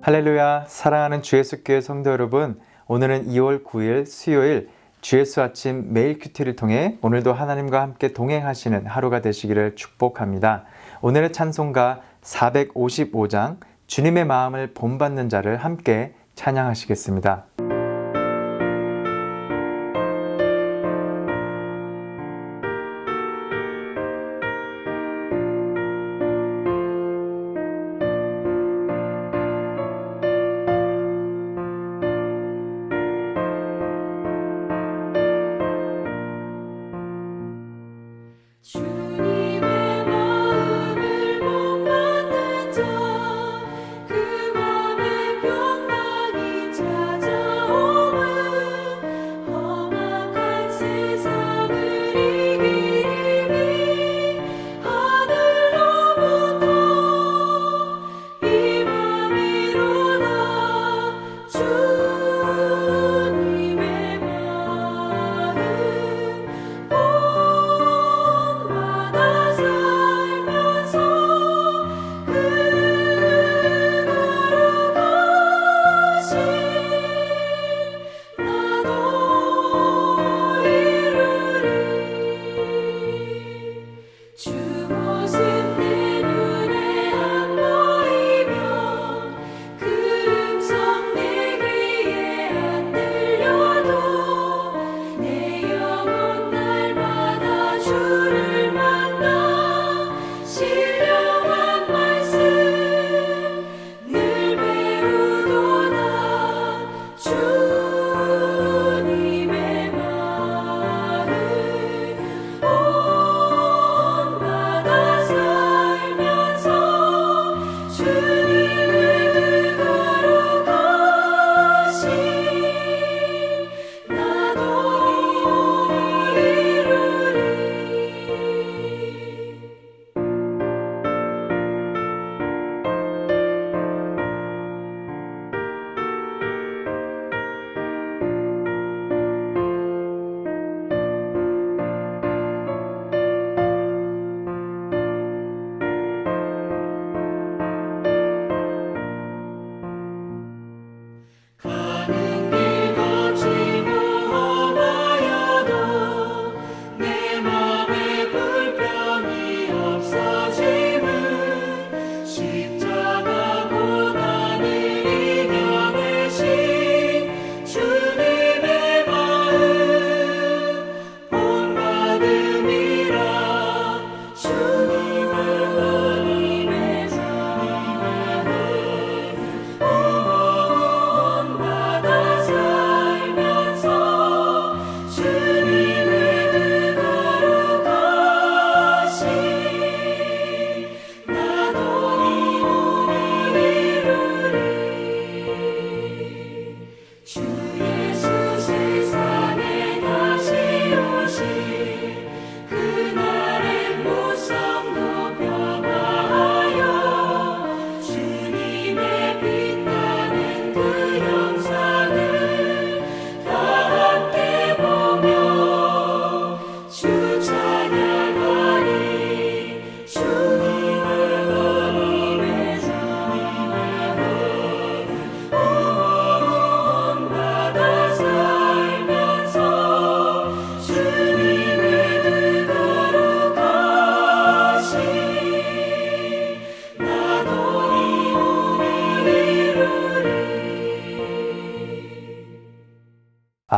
할렐루야. 사랑하는 주 예수 교회 성도 여러분, 오늘은 2월 9일 수요일 주 예수 아침 메일 큐티를 통해 오늘도 하나님과 함께 동행하시는 하루가 되시기를 축복합니다. 오늘의 찬송가 455장 주님의 마음을 본받는 자를 함께 찬양하시겠습니다.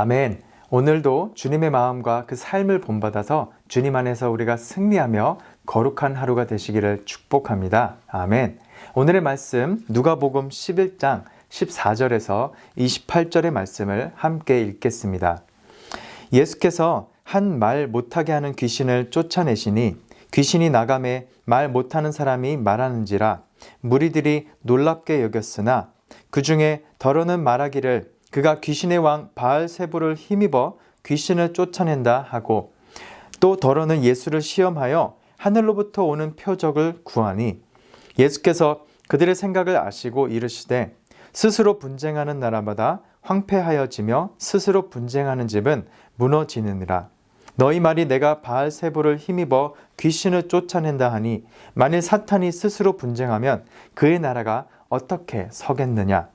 아멘. 오늘도 주님의 마음과 그 삶을 본받아서 주님 안에서 우리가 승리하며 거룩한 하루가 되시기를 축복합니다. 아멘. 오늘의 말씀 누가복음 11장 14절에서 28절의 말씀을 함께 읽겠습니다. 예수께서 한 말 못하게 하는 귀신을 쫓아내시니 귀신이 나가매 말 못하는 사람이 말하는지라 무리들이 놀랍게 여겼으나 그 중에 더러는 말하기를 그가 귀신의 왕 바알세불을 힘입어 귀신을 쫓아낸다 하고 또 더러는 예수를 시험하여 하늘로부터 오는 표적을 구하니 예수께서 그들의 생각을 아시고 이르시되 스스로 분쟁하는 나라마다 황폐하여지며 스스로 분쟁하는 집은 무너지느니라. 너희 말이 내가 바알세불을 힘입어 귀신을 쫓아낸다 하니 만일 사탄이 스스로 분쟁하면 그의 나라가 어떻게 서겠느냐?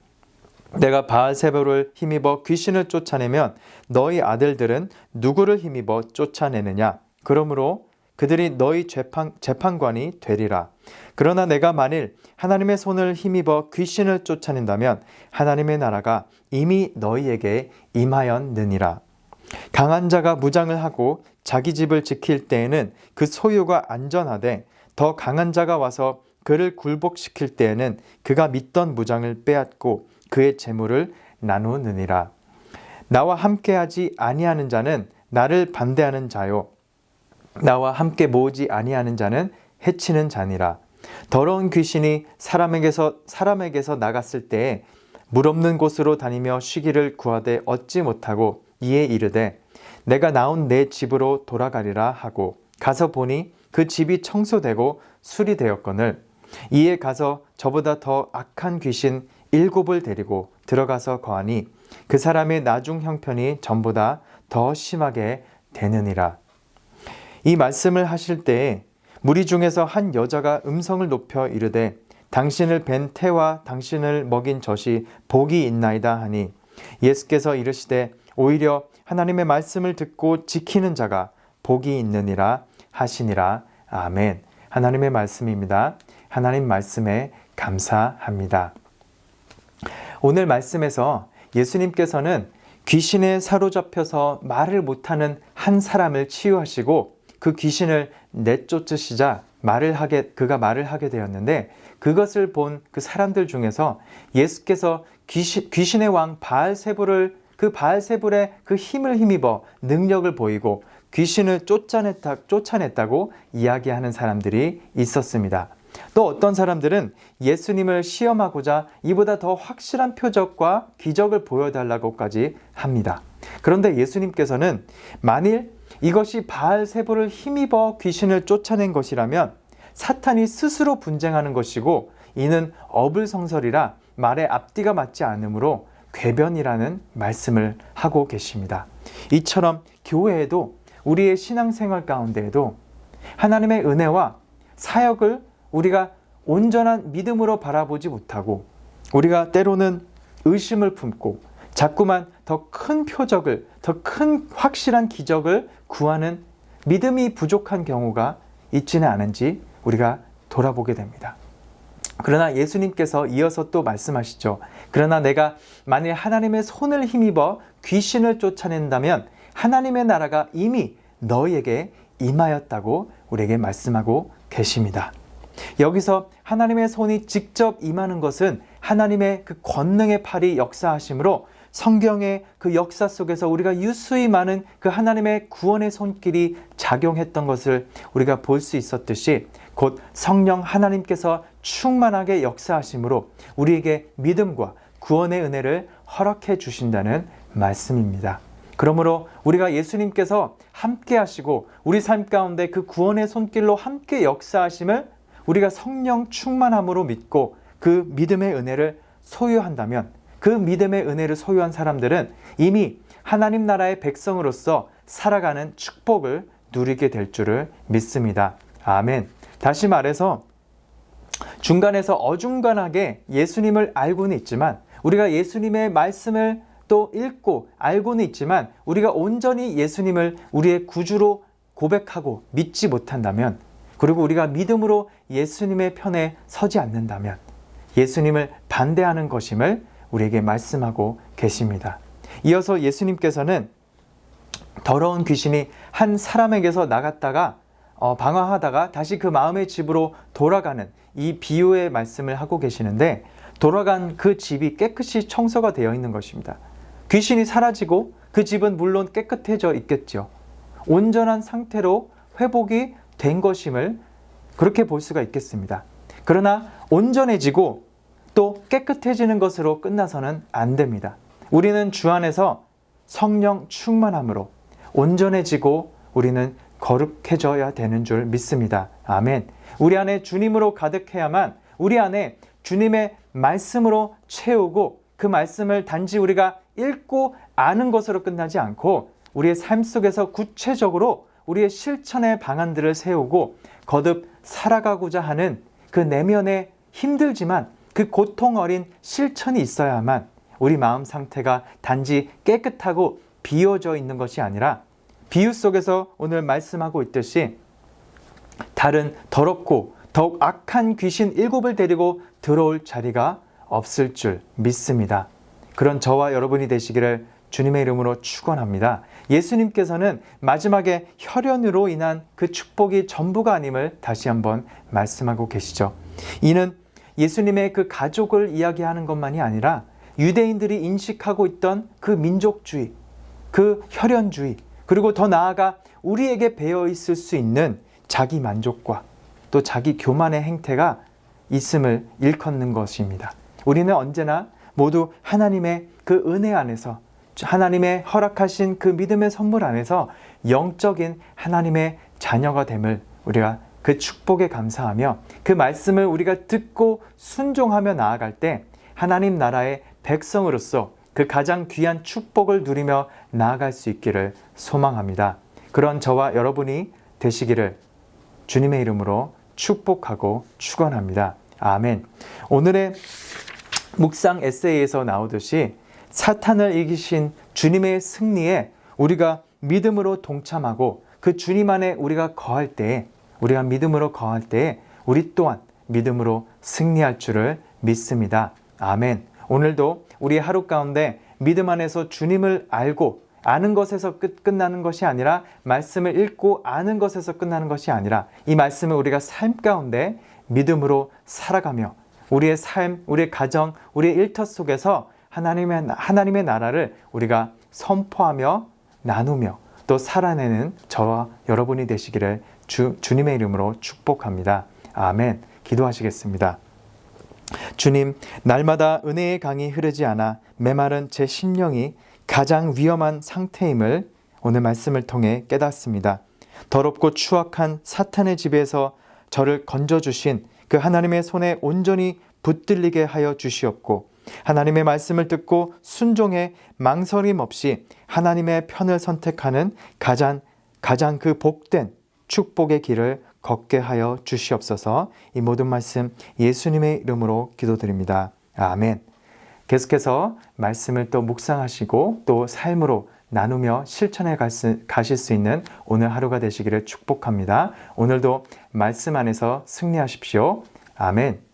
내가 바알세불을 힘입어 귀신을 쫓아내면 너희 아들들은 누구를 힘입어 쫓아내느냐? 그러므로 그들이 너희 재판관이 되리라. 그러나 내가 만일 하나님의 손을 힘입어 귀신을 쫓아낸다면 하나님의 나라가 이미 너희에게 임하였느니라. 강한 자가 무장을 하고 자기 집을 지킬 때에는 그 소유가 안전하되 더 강한 자가 와서 그를 굴복시킬 때에는 그가 믿던 무장을 빼앗고 그의 재물을 나누느니라. 나와 함께하지 아니하는 자는 나를 반대하는 자요 나와 함께 모으지 아니하는 자는 해치는 자니라. 더러운 귀신이 사람에게서 나갔을 때에 물 없는 곳으로 다니며 쉬기를 구하되 얻지 못하고 이에 이르되 내가 나온 내 집으로 돌아가리라 하고 가서 보니 그 집이 청소되고 수리되었거늘 이에 가서 저보다 더 악한 귀신 7을 데리고 들어가서 거하니 그 사람의 나중 형편이 전보다 더 심하게 되느니라. 이 말씀을 하실 때에 무리 중에서 한 여자가 음성을 높여 이르되 당신을 뵌 태와 당신을 먹인 젖이 복이 있나이다 하니 예수께서 이르시되 오히려 하나님의 말씀을 듣고 지키는 자가 복이 있느니라 하시니라. 아멘. 하나님의 말씀입니다. 하나님 말씀에 감사합니다. 오늘 말씀에서 예수님께서는 귀신에 사로잡혀서 말을 못하는 한 사람을 치유하시고 그 귀신을 내쫓으시자 그가 말을 하게 되었는데 그것을 본 그 사람들 중에서 예수께서 귀신의 왕 바알세불의 그 힘을 힘입어 능력을 보이고 귀신을 쫓아냈다고 이야기하는 사람들이 있었습니다. 또 어떤 사람들은 예수님을 시험하고자 이보다 더 확실한 표적과 기적을 보여달라고까지 합니다. 그런데 예수님께서는 만일 이것이 바알세불을 힘입어 귀신을 쫓아낸 것이라면 사탄이 스스로 분쟁하는 것이고 이는 어불성설이라 말의 앞뒤가 맞지 않으므로 궤변이라는 말씀을 하고 계십니다. 이처럼 교회에도 우리의 신앙생활 가운데에도 하나님의 은혜와 사역을 우리가 온전한 믿음으로 바라보지 못하고 우리가 때로는 의심을 품고 자꾸만 더 큰 표적을, 더 큰 확실한 기적을 구하는 믿음이 부족한 경우가 있지는 않은지 우리가 돌아보게 됩니다. 그러나 예수님께서 이어서 또 말씀하시죠. 그러나 내가 만일 하나님의 손을 힘입어 귀신을 쫓아낸다면 하나님의 나라가 이미 너희에게 임하였다고 우리에게 말씀하고 계십니다. 여기서 하나님의 손이 직접 임하는 것은 하나님의 그 권능의 팔이 역사하심으로 성경의 그 역사 속에서 우리가 유수히 많은 그 하나님의 구원의 손길이 작용했던 것을 우리가 볼 수 있었듯이 곧 성령 하나님께서 충만하게 역사하심으로 우리에게 믿음과 구원의 은혜를 허락해 주신다는 말씀입니다. 그러므로 우리가 예수님께서 함께 하시고 우리 삶 가운데 그 구원의 손길로 함께 역사하심을 우리가 성령 충만함으로 믿고 그 믿음의 은혜를 소유한다면 그 믿음의 은혜를 소유한 사람들은 이미 하나님 나라의 백성으로서 살아가는 축복을 누리게 될 줄을 믿습니다. 아멘. 다시 말해서 중간에서 어중간하게 예수님을 알고는 있지만 우리가 예수님의 말씀을 또 읽고 알고는 있지만 우리가 온전히 예수님을 우리의 구주로 고백하고 믿지 못한다면 그리고 우리가 믿음으로 예수님의 편에 서지 않는다면 예수님을 반대하는 것임을 우리에게 말씀하고 계십니다. 이어서 예수님께서는 더러운 귀신이 한 사람에게서 나갔다가 방황하다가 다시 그 마음의 집으로 돌아가는 이 비유의 말씀을 하고 계시는데 돌아간 그 집이 깨끗이 청소가 되어 있는 것입니다. 귀신이 사라지고 그 집은 물론 깨끗해져 있겠죠. 온전한 상태로 회복이 된 것임을 그렇게 볼 수가 있겠습니다. 그러나 온전해지고 또 깨끗해지는 것으로 끝나서는 안 됩니다. 우리는 주 안에서 성령 충만함으로 온전해지고 우리는 거룩해져야 되는 줄 믿습니다. 아멘. 우리 안에 주님으로 가득해야만 우리 안에 주님의 말씀으로 채우고 그 말씀을 단지 우리가 읽고 아는 것으로 끝나지 않고 우리의 삶 속에서 구체적으로 우리의 실천의 방안들을 세우고 거듭 살아가고자 하는 그 내면의 힘들지만 그 고통 어린 실천이 있어야만 우리 마음 상태가 단지 깨끗하고 비워져 있는 것이 아니라 비유 속에서 오늘 말씀하고 있듯이 다른 더럽고 더욱 악한 귀신 7을 데리고 들어올 자리가 없을 줄 믿습니다. 그런 저와 여러분이 되시기를 주님의 이름으로 축원합니다. 예수님께서는 마지막에 혈연으로 인한 그 축복이 전부가 아님을 다시 한번 말씀하고 계시죠. 이는 예수님의 그 가족을 이야기하는 것만이 아니라 유대인들이 인식하고 있던 그 민족주의, 그 혈연주의, 그리고 더 나아가 우리에게 배어 있을 수 있는 자기 만족과 또 자기 교만의 행태가 있음을 일컫는 것입니다. 우리는 언제나 모두 하나님의 그 은혜 안에서, 하나님의 허락하신 그 믿음의 선물 안에서 영적인 하나님의 자녀가 됨을 우리가 그 축복에 감사하며 그 말씀을 우리가 듣고 순종하며 나아갈 때 하나님 나라의 백성으로서 그 가장 귀한 축복을 누리며 나아갈 수 있기를 소망합니다. 그런 저와 여러분이 되시기를 주님의 이름으로 축복하고 축원합니다. 아멘. 오늘의 묵상 에세이에서 나오듯이 사탄을 이기신 주님의 승리에 우리가 믿음으로 동참하고 그 주님 안에 우리가 거할 때에, 우리가 믿음으로 거할 때에 우리 또한 믿음으로 승리할 줄을 믿습니다. 아멘. 오늘도 우리 하루 가운데 믿음 안에서 주님을 알고 아는 것에서 끝나는 것이 아니라 말씀을 읽고 아는 것에서 끝나는 것이 아니라 이 말씀을 우리가 삶 가운데 믿음으로 살아가며 우리의 삶, 우리의 가정, 우리의 일터 속에서 하나님의 나라를 우리가 선포하며 나누며 또 살아내는 저와 여러분이 되시기를 주님의 이름으로 축복합니다. 아멘. 기도하시겠습니다. 주님, 날마다 은혜의 강이 흐르지 않아 메마른 제 심령이 가장 위험한 상태임을 오늘 말씀을 통해 깨닫습니다. 더럽고 추악한 사탄의 집에서 저를 건져주신 그 하나님의 손에 온전히 붙들리게 하여 주시옵고 하나님의 말씀을 듣고 순종해 망설임 없이 하나님의 편을 선택하는 가장 그 복된 축복의 길을 걷게 하여 주시옵소서. 이 모든 말씀 예수님의 이름으로 기도드립니다. 아멘. 계속해서 말씀을 또 묵상하시고 또 삶으로 나누며 실천해 가실 수 있는 오늘 하루가 되시기를 축복합니다. 오늘도 말씀 안에서 승리하십시오. 아멘.